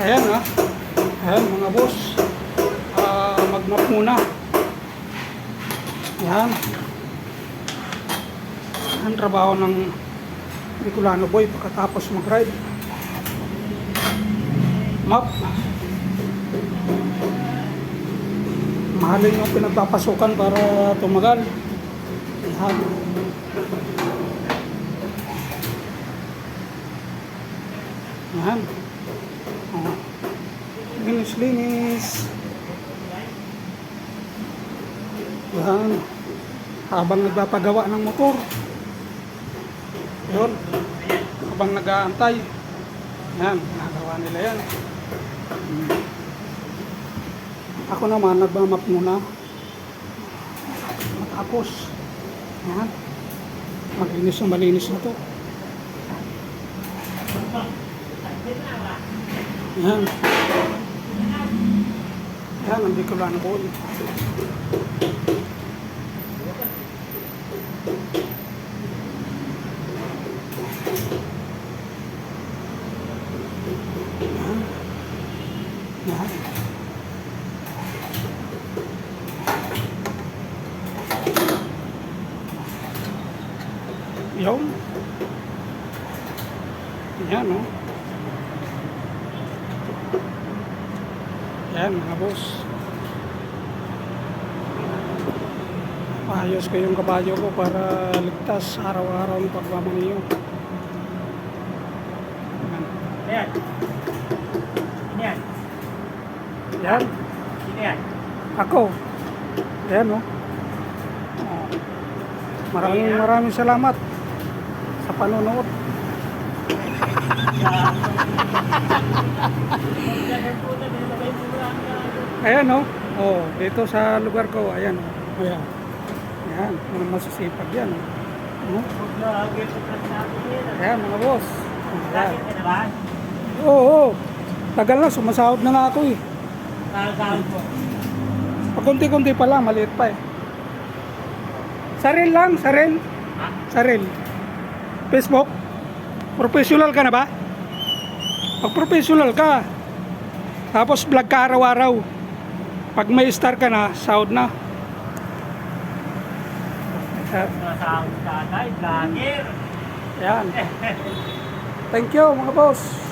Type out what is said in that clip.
Ayan ha. Ayan mga boss. Mag-map muna. Ayan. Ang trabaho ng Bicolano boy pagkatapos mag-ride. Map. Mahalin yung pinagpapasukan para tumagal. Ayan. Ayan. Oh. Linis. Ayan. Habang nagpapagawa ng motor. Yun. Habang nag-aantay. Ayan. Nagawa nila yan. Ako naman, nagmamap muna. Matapos. Ayan. Malinis na malinis na to. Ayan. Ayan, ang Bicolano boy. Ayan. Ayan. Yun. Ayan, no? Ayan, mga boss. Paayos ko yung kabayo ko para ligtas araw-araw ng pagmamaniyo. Ayan. Sino yan? Ayan. Sino yan? Ako. Ayan, no? Maraming salamat sa panonood. Ayan, no? Oh, dito sa lugar ko, ayan, no? Ayan. Ayan, mga masisipag yan, no? Ayan, mga boss. Ayan. Oo. Tagal na, sumasahod na ako eh. Pakunti-kunti pa lang, maliit pa eh. Saril lang, saril. Saril. Facebook. Professional ka na ba? Pag professional ka, tapos vlog ka araw-araw. Pag may star ka na, sahod na. Sahod ka tayo, vlogger. Ayan. Thank you mga boss.